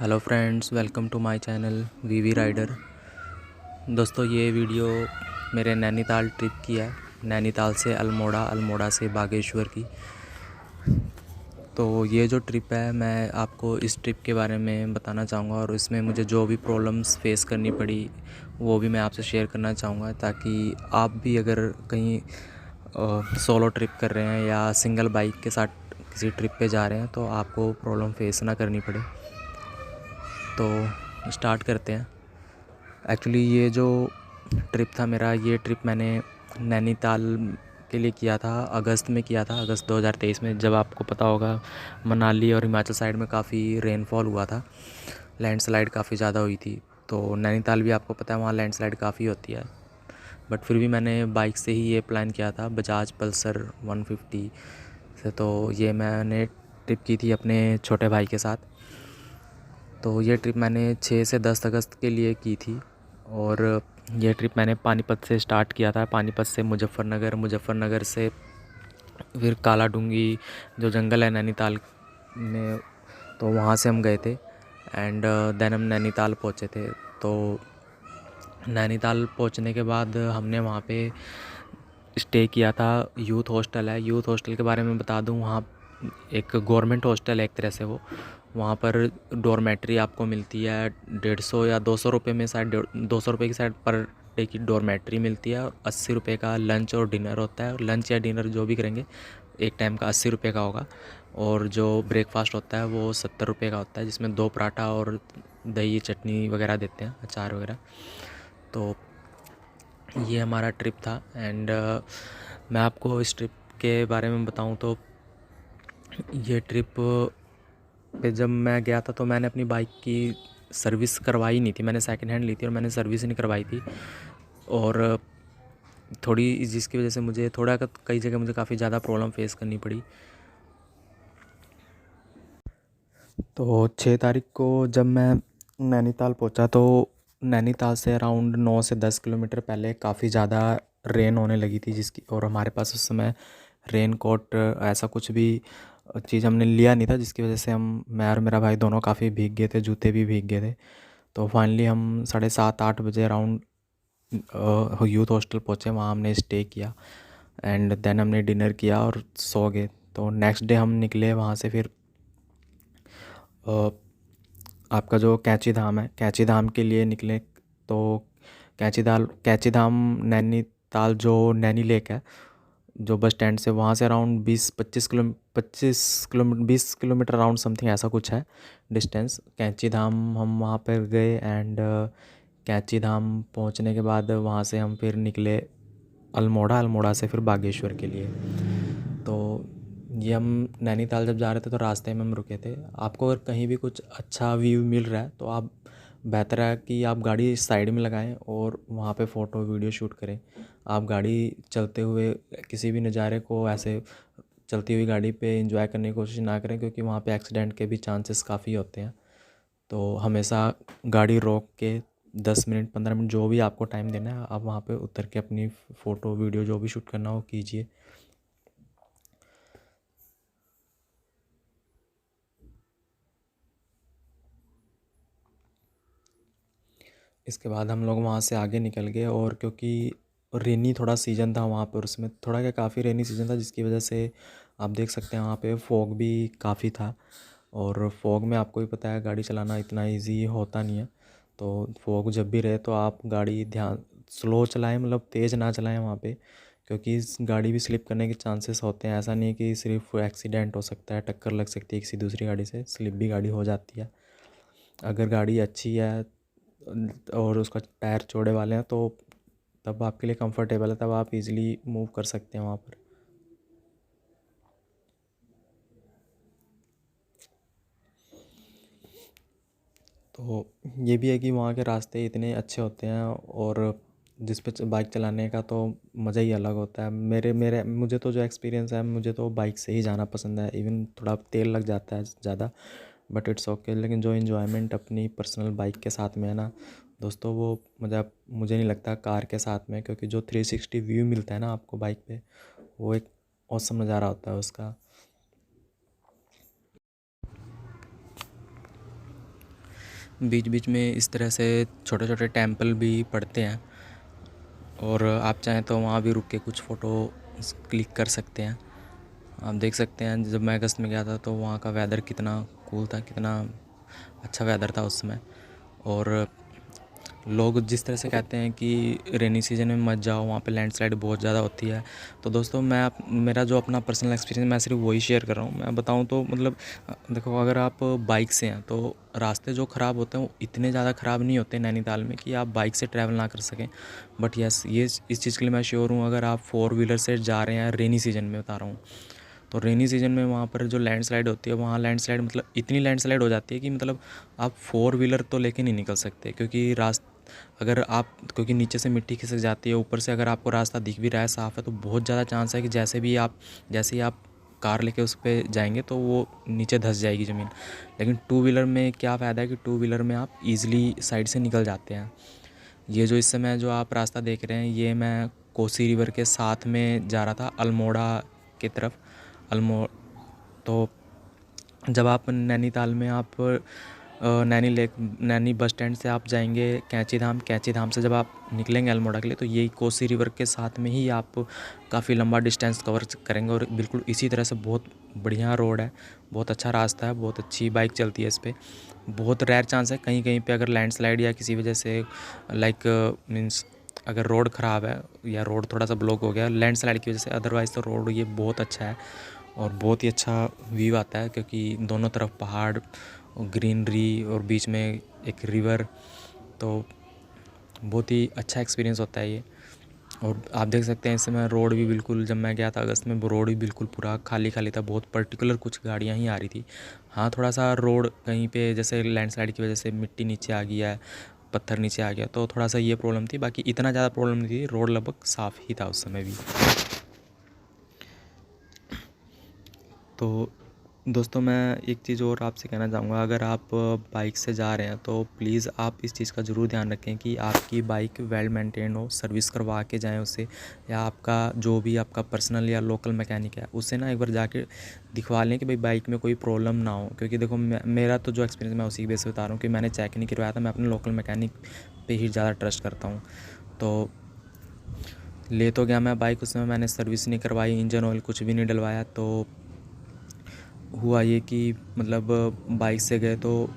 Hello friends, welcome to my channel VV rider. दोस्तों, ये video मेरे नैनीताल ट्रिप की है। नैनीताल से अल्मोड़ा, अल्मोड़ा से बागेश्वर की। तो ये जो ट्रिप है, मैं आपको इस ट्रिप के बारे में बताना चाहूँगा और इसमें मुझे जो भी प्रॉब्लम्स फेस करनी पड़ी वो भी मैं आपसे शेयर करना चाहूँगा, ताकि आप भी अगर कहीं सोलो ट्रिप कर रहे हैं या सिंगल बाइक के साथ किसी ट्रिप पे जा रहे हैं तो आपको प्रॉब्लम फेस ना करनी पड़े। तो स्टार्ट करते हैं। एक्चुअली ये जो ट्रिप था मेरा, ये ट्रिप मैंने नैनीताल के लिए किया था। अगस्त में किया था, अगस्त 2023 में, जब आपको पता होगा मनाली और हिमाचल साइड में काफ़ी रेनफॉल हुआ था, लैंडस्लाइड काफ़ी ज़्यादा हुई थी। तो नैनीताल भी आपको पता है वहाँ लैंडस्लाइड काफ़ी होती है। बट फिर भी मैंने बाइक से ही ये प्लान किया था, बजाज पल्सर 150 से। तो ये मैंने ट्रिप की थी अपने छोटे भाई के साथ। तो ये ट्रिप मैंने 6 से 10 अगस्त के लिए की थी और ये ट्रिप मैंने पानीपत से स्टार्ट किया था। पानीपत से मुजफ्फ़रनगर, मुजफ्फ़रनगर से फिर काला डूंगी जो जंगल है नैनीताल में, तो वहाँ से हम गए थे। एंड देन हम नैनीताल पहुँचे थे। तो नैनीताल पहुँचने के बाद हमने वहाँ पे स्टे किया था। यूथ हॉस्टल है। यूथ हॉस्टल के बारे में बता दूँ, वहाँ एक गवर्नमेंट हॉस्टल है एक तरह से। वो वहाँ पर डॉर्मेट्री आपको मिलती है 150 या 200 रुपये में, शायद 200 रुपये की शायद पर डे की डॉर्मेट्री मिलती है। और 80 रुपये का लंच और डिनर होता है। लंच या डिनर जो भी करेंगे, एक टाइम का 80 रुपये का होगा। और जो ब्रेकफास्ट होता है वो 70 रुपये का होता है, जिसमें 2 पराठा और दही चटनी वगैरह देते हैं, अचार वगैरह। तो ये हमारा ट्रिप था। एंड मैं आपको इस ट्रिप के बारे में बताऊं तो ये ट्रिप पे जब मैं गया था तो मैंने अपनी बाइक की सर्विस करवाई नहीं थी। मैंने सेकंड हैंड ली थी और मैंने सर्विस नहीं करवाई थी। और थोड़ी जिसकी वजह से मुझे कई जगह मुझे काफ़ी ज़्यादा प्रॉब्लम फेस करनी पड़ी। तो 6 तारीख को जब मैं नैनीताल पहुंचा तो नैनीताल से अराउंड 9 से 10 किलोमीटर पहले काफ़ी ज़्यादा रेन होने लगी थी, जिसकी और हमारे पास उस समय रेन कोट ऐसा कुछ भी चीज़ हमने लिया नहीं था, जिसकी वजह से मैं और मेरा भाई दोनों काफ़ी भीग गए थे, जूते भी भीग गए थे। तो फाइनली हम 7:30-8 बजे अराउंड यूथ हॉस्टल पहुँचे। वहाँ हमने स्टे किया एंड देन हमने डिनर किया और सो गए। तो नेक्स्ट डे हम निकले वहाँ से। फिर आपका जो कैंची धाम है, कैंची धाम के लिए निकले। तो कैंची धाम नैनीताल जो नैनी लेक है, जो बस स्टैंड से वहाँ से अराउंड 20 किलोमीटर अराउंड समथिंग ऐसा कुछ है डिस्टेंस। कैंची धाम हम वहाँ पर गए एंड कैंची धाम पहुँचने के बाद वहाँ से हम फिर निकले अल्मोड़ा, अल्मोड़ा से फिर बागेश्वर के लिए। तो ये हम नैनीताल जब जा रहे थे तो रास्ते में हम रुके थे। आपको अगर कहीं भी कुछ अच्छा व्यू मिल रहा है तो आप बेहतर है कि आप गाड़ी साइड में लगाएं और वहाँ पे फ़ोटो वीडियो शूट करें। आप गाड़ी चलते हुए किसी भी नज़ारे को ऐसे चलती हुई गाड़ी पे एंजॉय करने की कोशिश ना करें, क्योंकि वहाँ पे एक्सीडेंट के भी चांसेस काफ़ी होते हैं। तो हमेशा गाड़ी रोक के 10 मिनट 15 मिनट जो भी आपको टाइम देना है, आप वहाँ पे उतर के अपनी फ़ोटो वीडियो जो भी शूट करना हो कीजिए। इसके बाद हम लोग वहाँ से आगे निकल गए। और क्योंकि रेनी थोड़ा सीज़न था वहाँ पर, उसमें थोड़ा क्या काफ़ी रेनी सीज़न था, जिसकी वजह से आप देख सकते हैं वहाँ पे फॉग भी काफ़ी था। और फॉग में आपको भी पता है गाड़ी चलाना इतना इजी होता नहीं है। तो फॉग जब भी रहे तो आप गाड़ी ध्यान स्लो चलाएं, मतलब तेज़ ना चलाएं वहाँ पे, क्योंकि इस गाड़ी भी स्लिप करने के चांसेस होते हैं। ऐसा नहीं है कि सिर्फ एक्सीडेंट हो सकता है, टक्कर लग सकती है किसी दूसरी गाड़ी से, स्लिप भी गाड़ी हो जाती है। अगर गाड़ी अच्छी है और उसका टायर चौड़े वाले हैं तो तब आपके लिए कंफर्टेबल है, तब आप इजीली मूव कर सकते हैं वहाँ पर। तो ये भी है कि वहाँ के रास्ते इतने अच्छे होते हैं और जिस पे बाइक चलाने का तो मज़ा ही अलग होता है। मेरे मेरे मुझे तो जो एक्सपीरियंस है, मुझे तो बाइक से ही जाना पसंद है। इवन थोड़ा तेल लग जाता है ज़्यादा, बट इट्स ओके। लेकिन जो इन्जॉयमेंट अपनी पर्सनल बाइक के साथ में है ना दोस्तों, वो मतलब मुझे नहीं लगता कार के साथ में, क्योंकि जो 360 व्यू मिलता है ना आपको बाइक पे, वो एक औसम नज़ारा होता है उसका। बीच बीच में इस तरह से छोटे छोटे टेंपल भी पड़ते हैं, और आप चाहें तो वहाँ भी रुक के कुछ फ़ोटो क्लिक कर सकते हैं। आप देख सकते हैं जब मैं अगस्त में गया था तो वहाँ का वेदर कितना कूल था, कितना अच्छा वेदर था उस समय। और लोग जिस तरह से कहते हैं कि रेनी सीजन में मत जाओ, वहाँ पे लैंडस्लाइड बहुत ज़्यादा होती है। तो दोस्तों मेरा जो अपना पर्सनल एक्सपीरियंस मैं सिर्फ वही शेयर कर रहा हूँ। मैं बताऊँ तो मतलब देखो, अगर आप बाइक से हैं तो रास्ते जो ख़राब होते हैं वो इतने ज़्यादा ख़राब नहीं होते नैनीताल में कि आप बाइक से ट्रैवल ना कर सकें। बट यस, ये इस चीज़ के लिए मैं श्योर हूँ, अगर आप 4 व्हीलर से जा रहे हैं, रेनी सीजन में बता रहा हूँ, तो रेनी सीजन में वहाँ पर जो लैंडस्लाइड होती है, वहाँ लैंडस्लाइड मतलब इतनी लैंडस्लाइड हो जाती है कि मतलब आप 4 व्हीलर तो लेके नहीं निकल सकते, क्योंकि अगर आप क्योंकि नीचे से मिट्टी खिसक जाती है, ऊपर से अगर आपको रास्ता दिख भी रहा है साफ़ है, तो बहुत ज़्यादा चांस है कि जैसे ही आप कार लेके उस पर जाएंगे तो वो नीचे धंस जाएगी ज़मीन। लेकिन 2 व्हीलर में क्या फ़ायदा है कि 2 व्हीलर में आप ईज़िली साइड से निकल जाते हैं। ये जो इस समय जो आप रास्ता देख रहे हैं, ये मैं कोसी रिवर के साथ में जा रहा था अल्मोड़ा की तरफ। अल्मो तो जब आप नैनीताल में आप नैनी बस स्टैंड से आप जाएंगे कैंची धाम से जब आप निकलेंगे अल्मोड़ा के लिए, तो यही कोसी रिवर के साथ में ही आप काफ़ी लंबा डिस्टेंस कवर करेंगे। और बिल्कुल इसी तरह से बहुत बढ़िया रोड है, बहुत अच्छा रास्ता है, बहुत अच्छी बाइक चलती है इस पर। बहुत रेयर चांस है कहीं कहीं पे अगर लैंडस्लाइड या किसी वजह से लाइक मीन्स अगर रोड ख़राब है या रोड थोड़ा सा ब्लॉक हो गया लैंडस्लाइड की वजह से, अदरवाइज़ तो रोड ये बहुत अच्छा है और बहुत ही अच्छा व्यू आता है, क्योंकि दोनों तरफ पहाड़ और ग्रीनरी और बीच में एक रिवर। तो बहुत ही अच्छा एक्सपीरियंस होता है ये। और आप देख सकते हैं इस समय रोड भी बिल्कुल, जब मैं गया था अगस्त में, वो रोड भी बिल्कुल पूरा खाली खाली था, बहुत पर्टिकुलर कुछ गाड़ियाँ ही आ रही थी। हाँ, थोड़ा सा रोड कहीं पे जैसे लैंडस्लाइड की वजह से मिट्टी नीचे आ गया है, पत्थर नीचे आ गया, तो थोड़ा सा ये प्रॉब्लम थी, बाकी इतना ज़्यादा प्रॉब्लम नहीं थी, रोड लगभग साफ़ ही था उस समय भी। तो दोस्तों, मैं एक चीज़ और आपसे कहना चाहूँगा, अगर आप बाइक से जा रहे हैं तो प्लीज़ आप इस चीज़ का ज़रूर ध्यान रखें कि आपकी बाइक वेल मेंटेन हो, सर्विस करवा के जाएं उससे, या आपका जो भी आपका पर्सनल या लोकल मैकेनिक है उससे ना एक बार जाके दिखवा लें कि भाई बाइक में कोई प्रॉब्लम ना हो। क्योंकि देखो, मेरा तो जो एक्सपीरियंस मैं उसी की बेस पे बता रहा हूँ कि मैंने चेक नहीं करवाया था, मैं अपने लोकल मैकेनिक पर ही ज़्यादा ट्रस्ट करता हूँ। तो ले तो गया मैं बाइक, उसमें मैंने सर्विस नहीं करवाई, इंजन ऑयल कुछ भी नहीं डलवाया। तो हुआ ये कि मतलब बाइक से गए, तो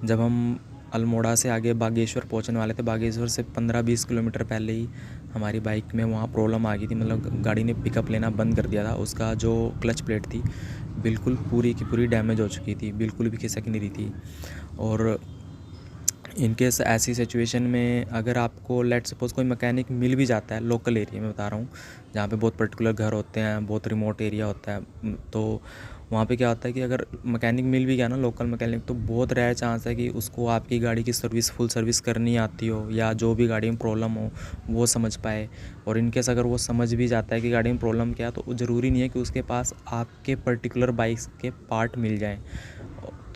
जब हम अल्मोड़ा से आगे बागेश्वर पहुंचने वाले थे, बागेश्वर से 15-20 किलोमीटर पहले ही हमारी बाइक में वहाँ प्रॉब्लम आ गई थी। मतलब गाड़ी ने पिकअप लेना बंद कर दिया था, उसका जो क्लच प्लेट थी बिल्कुल पूरी की पूरी डैमेज हो चुकी थी, बिल्कुल भी खिसक नहीं रही थी। और इनकेस ऐसी सिचुएशन में अगर आपको लेट सपोज़ कोई मैकेनिक मिल भी जाता है, लोकल एरिया में बता रहा हूँ, जहाँ पे बहुत पर्टिकुलर घर होते हैं, बहुत रिमोट एरिया होता है, तो वहाँ पे क्या होता है कि अगर मैकेनिक मिल भी गया ना, लोकल मैकेनिक, तो बहुत रेयर चांस है कि उसको आपकी गाड़ी की फुल सर्विस करनी आती हो, या जो भी गाड़ी में प्रॉब्लम हो वो समझ पाए। और इनकेस अगर वो समझ भी जाता है कि गाड़ी में प्रॉब्लम क्या है, तो ज़रूरी नहीं है कि उसके पास आपके पर्टिकुलर बाइक्स के पार्ट मिल जाएँ।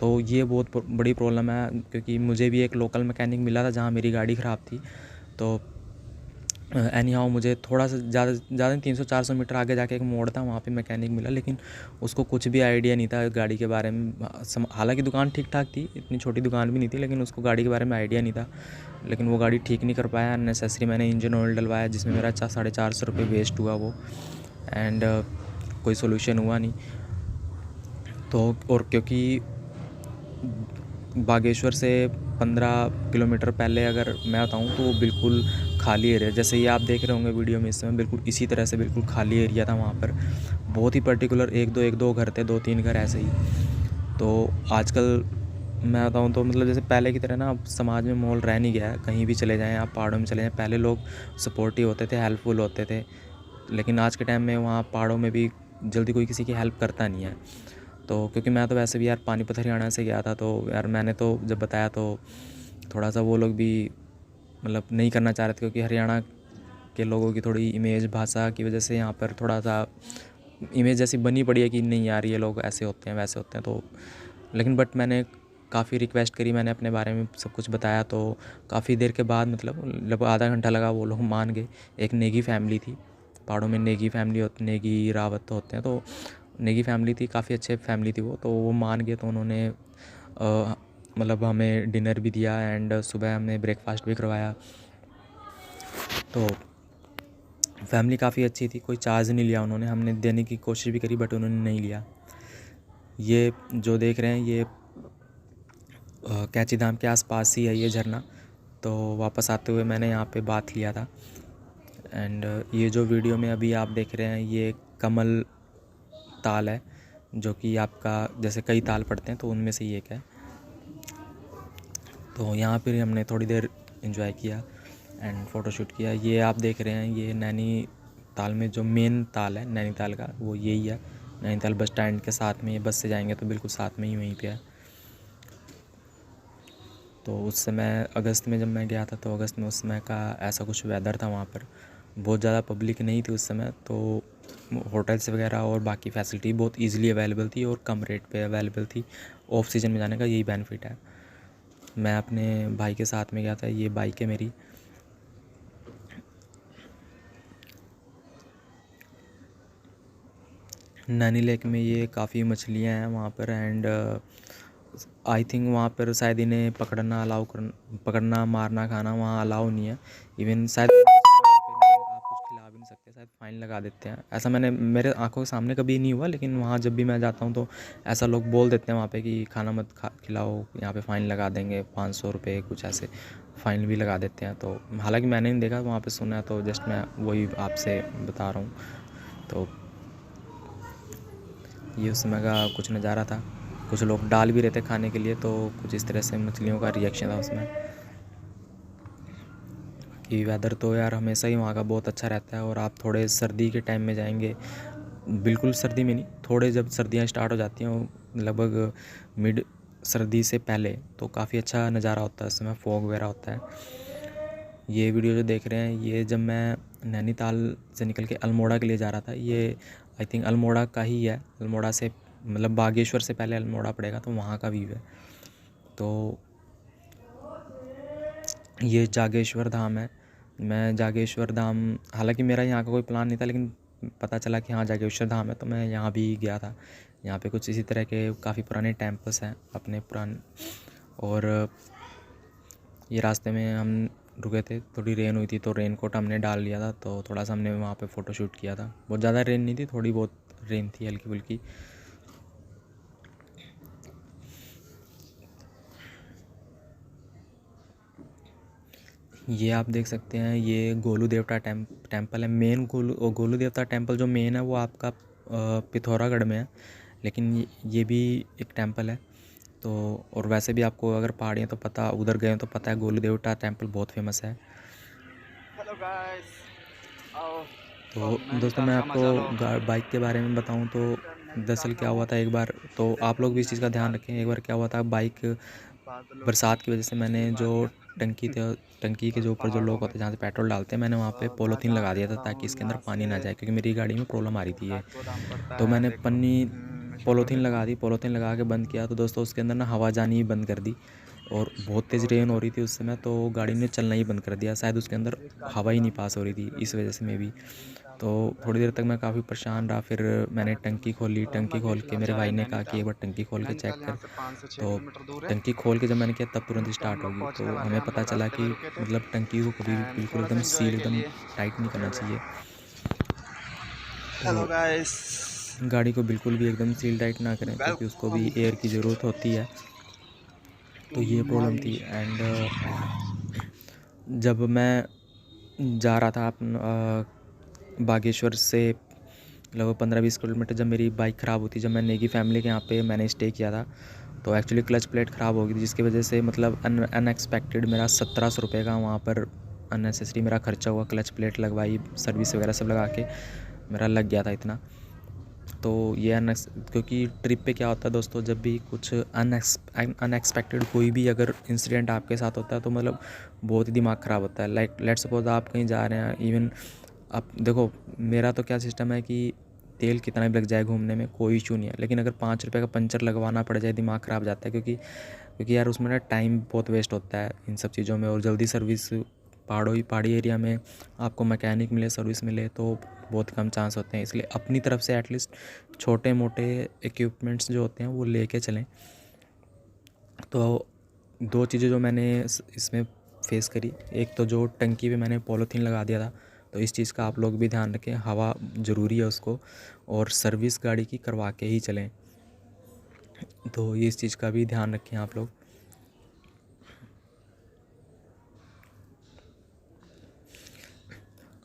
तो ये बहुत बड़ी प्रॉब्लम है, क्योंकि मुझे भी एक लोकल मैकेनिक मिला था जहाँ मेरी गाड़ी ख़राब थी। तो एनी हाउ मुझे थोड़ा सा ज़्यादा 300-400 मीटर आगे जाके एक मोड़ था, वहाँ पे मैकेनिक मिला, लेकिन उसको कुछ भी आइडिया नहीं था गाड़ी के बारे में। हालांकि दुकान ठीक ठाक थी, इतनी छोटी दुकान भी नहीं थी, लेकिन उसको गाड़ी के बारे में आइडिया नहीं था, लेकिन वो गाड़ी ठीक नहीं कर पाया। नेसेसरी मैंने इंजन ऑयल डलवाया, जिसमें मेरा 450 रुपये वेस्ट हुआ वो, एंड कोई सोल्यूशन हुआ नहीं। तो और क्योंकि बागेश्वर से 15 किलोमीटर पहले अगर मैं बताऊं तो वो बिल्कुल खाली एरिया, जैसे ये आप देख रहे होंगे वीडियो में, इस समय बिल्कुल इसी तरह से बिल्कुल खाली एरिया था वहाँ पर। बहुत ही पर्टिकुलर एक दो घर थे, 2-3 घर ऐसे ही। तो आजकल मैं बताऊँ तो मतलब जैसे पहले की तरह ना अब समाज में माहौल रह नहीं गया है। कहीं भी चले जाएँ आप, पहाड़ों में चले जाएँ, पहले लोग सपोर्टिव होते थे, हेल्पफुल होते थे, लेकिन आज के टाइम में वहाँ पहाड़ों में भी जल्दी कोई किसी की हेल्प करता नहीं है। तो क्योंकि मैं तो वैसे भी यार पानीपत हरियाणा से गया था, तो यार मैंने तो जब बताया तो थोड़ा सा वो लोग भी मतलब नहीं करना चाह रहे थे, क्योंकि हरियाणा के लोगों की थोड़ी इमेज भाषा की वजह से यहाँ पर थोड़ा सा इमेज जैसी बनी पड़ी है कि नहीं यार ये लोग ऐसे होते हैं वैसे होते हैं। तो लेकिन बट मैंने काफ़ी रिक्वेस्ट करी, मैंने अपने बारे में सब कुछ बताया, तो काफ़ी देर के बाद मतलब लगभग आधा घंटा लगा, वो लोग मान गए। एक नेगी फैमिली थी, पहाड़ों में नेगी फैमिली होती, नेगी रावत तो होते हैं, तो नेगी फैमिली थी, काफ़ी अच्छे फैमिली थी वो, तो वो मान गए। तो उन्होंने मतलब हमें डिनर भी दिया एंड सुबह हमें ब्रेकफास्ट भी करवाया। तो फैमिली काफ़ी अच्छी थी, कोई चार्ज नहीं लिया उन्होंने। हमने देने की कोशिश भी करी बट उन्होंने नहीं लिया। ये जो देख रहे हैं ये कैंची धाम के आसपास ही है ये झरना। तो वापस आते हुए मैंने यहाँ पे बात लिया था। एंड ये जो वीडियो में अभी आप देख रहे हैं ये कमल ताल है, जो कि आपका जैसे कई ताल पड़ते हैं तो उनमें से ही एक है। तो यहाँ पर हमने थोड़ी देर एंजॉय किया एंड फ़ोटोशूट किया। ये आप देख रहे हैं ये नैनीताल में जो मेन ताल है नैनीताल का वो यही है। नैनीताल बस स्टैंड के साथ में, ये बस से जाएंगे तो बिल्कुल साथ में ही वहीं पे है। तो उस समय अगस्त में जब मैं गया था तो अगस्त में उस समय का ऐसा कुछ वेदर था वहाँ पर, बहुत ज़्यादा पब्लिक नहीं थी उस समय। तो होटल्स वगैरह और बाकी फैसिलिटी बहुत इजीली अवेलेबल थी और कम रेट पे अवेलेबल थी। ऑफ सीज़न में जाने का यही बेनिफिट है। मैं अपने भाई के साथ में गया था, ये बाइक है मेरी। नैनी लेक में ये काफ़ी मछलियाँ हैं वहाँ पर एंड आई थिंक वहाँ पर शायद इन्हें पकड़ना मारना खाना वहाँ अलाउ नहीं है। इवन शायद आप कुछ खिला भी नहीं सकते, शायद फ़ाइन लगा देते हैं। ऐसा मैंने मेरे आंखों के सामने कभी नहीं हुआ, लेकिन वहाँ जब भी मैं जाता हूँ तो ऐसा लोग बोल देते हैं वहाँ पे कि खाना मत खिलाओ, यहाँ पे फ़ाइन लगा देंगे 500 रुपये, कुछ ऐसे फ़ाइन भी लगा देते हैं। तो हालांकि मैंने नहीं देखा, वहाँ पे सुना है, तो जस्ट मैं वही आपसे बता रहा हूँ। तो ये उस समय का कुछ नज़ारा था। कुछ लोग डाल भी रहे थे खाने के लिए, तो कुछ इस तरह से मछलियों का रिएक्शन था उसमें। कि वेदर तो यार हमेशा ही वहाँ का बहुत अच्छा रहता है। और आप थोड़े सर्दी के टाइम में जाएंगे, बिल्कुल सर्दी में नहीं, थोड़े जब सर्दियाँ स्टार्ट हो जाती हैं लगभग मिड सर्दी से पहले, तो काफ़ी अच्छा नज़ारा होता है। उस समय फॉग वगैरह होता है। ये वीडियो जो देख रहे हैं ये जब मैं नैनीताल से निकल के अल्मोड़ा के लिए जा रहा था, ये आई थिंक अल्मोड़ा का ही है। अल्मोड़ा से मतलब बागेश्वर से पहले अल्मोड़ा पड़ेगा, तो वहाँ का व्यू है। तो ये जागेश्वर धाम है। मैं जागेश्वर धाम, हालांकि मेरा यहाँ का कोई प्लान नहीं था, लेकिन पता चला कि हाँ जागेश्वर धाम है, तो मैं यहाँ भी गया था। यहाँ पे कुछ इसी तरह के काफ़ी पुराने टेम्पल्स हैं अपने पुराने। और ये रास्ते में हम रुके थे, थोड़ी रेन हुई थी तो रेन कोट हमने डाल लिया था, तो थोड़ा सा हमने वहाँ पे फ़ोटोशूट किया था। बहुत ज़्यादा रेन नहीं थी, थोड़ी बहुत रेन थी हल्की फुल्की। ये आप देख सकते हैं ये गोलू देवता टेम्पल है। मेन गोलू देवता टेम्पल जो मेन है वो आपका पिथौरागढ़ में है, लेकिन ये भी एक टेम्पल है। तो और वैसे भी आपको अगर पहाड़ियाँ तो पता, उधर गए तो पता है गोलू देवता टेम्पल बहुत फेमस है। हेलो गाइस, आओ तो दोस्तों मैं आपको बाइक के बारे में बताऊं तो दरअसल क्या हुआ था एक बार, तो आप लोग भी इस चीज़ का ध्यान रखें। एक बार क्या हुआ था, बाइक बरसात की वजह से मैंने जो टंकी के जो ऊपर जो लोग होते हैं जहाँ से पेट्रोल डालते हैं, मैंने वहाँ पे पॉलीथीन लगा दिया था ताकि इसके अंदर पानी ना जाए, क्योंकि मेरी गाड़ी में प्रॉब्लम आ रही थी ये। तो मैंने पॉलीथीन लगा दी, पॉलीथीन लगा के बंद किया, तो दोस्तों उसके अंदर ना हवा जानी ही बंद कर दी। और बहुत तेज़ रेन हो रही थी उस समय, तो गाड़ी ने चलना ही बंद कर दिया। शायद उसके अंदर हवा ही नहीं पास हो रही थी, इस वजह से मैं भी। तो थोड़ी देर तक मैं काफ़ी परेशान रहा। फिर मैंने टंकी खोली, टंकी खोल के मेरे भाई ने कहा कि एक बार टंकी खोल के चेक कर। तो टंकी खोल के जब मैंने किया तब तुरंत स्टार्ट होगी। तो हमें पता चला कि मतलब टंकी को कभी भी बिल्कुल एकदम सील, एकदम टाइट नहीं करना चाहिए। हेलो तो गाइस, गाड़ी को बिल्कुल भी एकदम सील टाइट ना करें, क्योंकि उसको भी एयर की ज़रूरत होती है। तो ये प्रॉब्लम थी। एंड जब मैं जा रहा था बागेश्वर से लगभग 15-20 किलोमीटर, जब मेरी बाइक ख़राब हुई थी, जब मैं नेगी फैमिली के यहाँ पे मैंने स्टे किया था, तो एक्चुअली क्लच प्लेट ख़राब हो गई थी, जिसकी वजह से मतलब अनएक्सपेक्टेड मेरा 1700 रुपये का वहाँ पर अननेसेसरी मेरा खर्चा हुआ। क्लच प्लेट लगवाई, सर्विस वगैरह सब लगा के मेरा लग गया था इतना। तो ये क्योंकि ट्रिप पे क्या होता है दोस्तों, जब भी कुछ अनएक्सपेक्टेड कोई भी अगर इंसिडेंट आपके साथ होता है तो मतलब बहुत ही दिमाग ख़राब होता है। लाइक लेट्स सपोज आप कहीं जा रहे हैं, इवन अब देखो मेरा तो क्या सिस्टम है कि तेल कितना भी लग जाए घूमने में कोई इशू नहीं है, लेकिन अगर 5 रुपये का पंचर लगवाना पड़ जाए दिमाग ख़राब जाता है। क्योंकि यार उसमें ना टाइम बहुत वेस्ट होता है इन सब चीज़ों में। और जल्दी सर्विस पहाड़ी एरिया में आपको मैकेनिक मिले, सर्विस मिले तो बहुत कम चांस होते हैं। इसलिए अपनी तरफ से एटलीस्ट छोटे मोटे इक्विपमेंट्स जो होते हैं वो लेके चलें। तो दो चीज़ें जो मैंने इसमें फेस करी, एक तो जो टंकी पे मैंने पॉलीथीन लगा दिया था, तो इस चीज़ का आप लोग भी ध्यान रखें, हवा ज़रूरी है उसको, और सर्विस गाड़ी की करवा के ही चलें। तो ये इस चीज़ का भी ध्यान रखें आप लोग।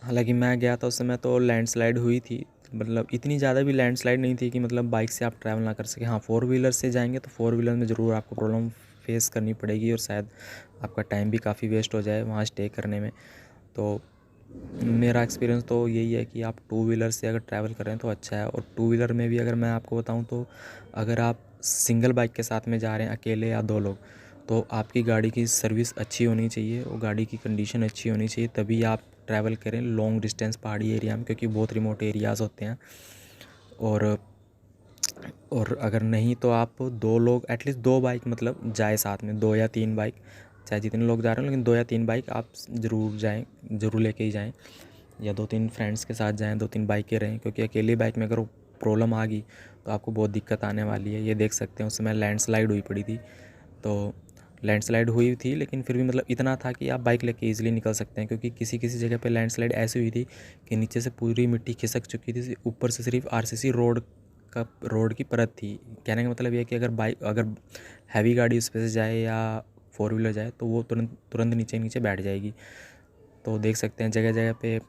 हालांकि मैं गया था उस समय तो लैंडस्लाइड हुई थी, मतलब इतनी ज़्यादा भी लैंडस्लाइड नहीं थी कि मतलब बाइक से आप ट्रैवल ना कर सकें। हाँ, 4 व्हीलर से जाएंगे तो 4 व्हीलर में ज़रूर आपको प्रॉब्लम फेस करनी पड़ेगी, और शायद आपका टाइम भी काफ़ी वेस्ट हो जाए वहाँ स्टे करने में। तो मेरा एक्सपीरियंस तो यही है कि आप 2 व्हीलर से अगर ट्रैवल कर रहे हैं तो अच्छा है। और 2 व्हीलर में भी अगर मैं आपको बताऊं तो अगर आप सिंगल बाइक के साथ में जा रहे हैं, अकेले या 2 लोग, तो आपकी गाड़ी की सर्विस अच्छी होनी चाहिए और गाड़ी की कंडीशन अच्छी होनी चाहिए, तभी आप ट्रैवल करें लॉन्ग डिस्टेंस पहाड़ी एरिया में, क्योंकि बहुत रिमोट एरियाज़ होते हैं। और अगर नहीं तो आप 2 लोग, एटलीस्ट 2 बाइक मतलब जाए साथ में, 2 या 3 बाइक, चाहे जितने लोग जा रहे हो, लेकिन 2 या 3 बाइक आप ज़रूर जाएं, ज़रूर लेके ही जाएं, या 2-3 फ्रेंड्स के साथ जाएं, 2-3 बाइकें रहें, क्योंकि अकेली बाइक में अगर प्रॉब्लम आ गई तो आपको बहुत दिक्कत आने वाली है। ये देख सकते हैं उस समय लैंडस्लाइड हुई पड़ी थी, तो लैंडस्लाइड हुई थी लेकिन फिर भी मतलब इतना था कि आप बाइक लेके ईज़िली निकल सकते हैं, क्योंकि किसी किसी जगह पे लैंडस्लाइड ऐसी हुई थी कि नीचे से पूरी मिट्टी खिसक चुकी थी, ऊपर से सिर्फ आरसीसी रोड की परत थी। कहने का मतलब ये है कि अगर हैवी गाड़ी उस पर से जाए या 4 व्हीलर जाए तो वो तुरंत तुरंत नीचे नीचे बैठ जाएगी। तो देख सकते हैं जगह जगह पे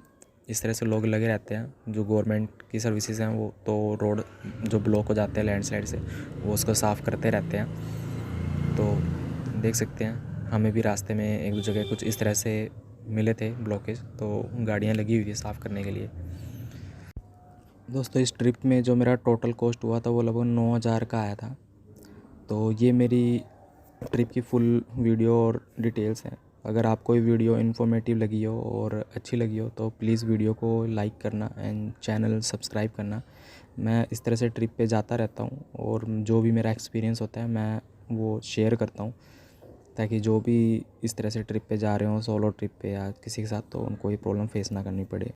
इस तरह से लोग लगे रहते हैं, जो गवर्नमेंट की सर्विसेज हैं वो तो रोड जो ब्लॉक हो जाते हैं लैंडस्लाइड से, वो उसको साफ़ करते रहते हैं। तो देख सकते हैं हमें भी रास्ते में एक दो जगह कुछ इस तरह से मिले थे ब्लॉकेज, तो गाड़ियाँ लगी हुई थी साफ़ करने के लिए। दोस्तों, इस ट्रिप में जो मेरा टोटल कॉस्ट हुआ था वो लगभग 9,000 का आया था। तो ये मेरी ट्रिप की फुल वीडियो और डिटेल्स हैं। अगर आपको ये वीडियो इन्फॉर्मेटिव लगी हो और अच्छी लगी हो तो प्लीज़ वीडियो को लाइक करना एंड चैनल सब्सक्राइब करना। मैं इस तरह से ट्रिप पे जाता रहता हूँ और जो भी मेरा एक्सपीरियंस होता है मैं वो शेयर करता हूँ, ताकि जो भी इस तरह से ट्रिप पे जा रहे हो, सोलो ट्रिप पे या किसी के साथ, तो उनको ये प्रॉब्लम फेस ना करनी पड़े।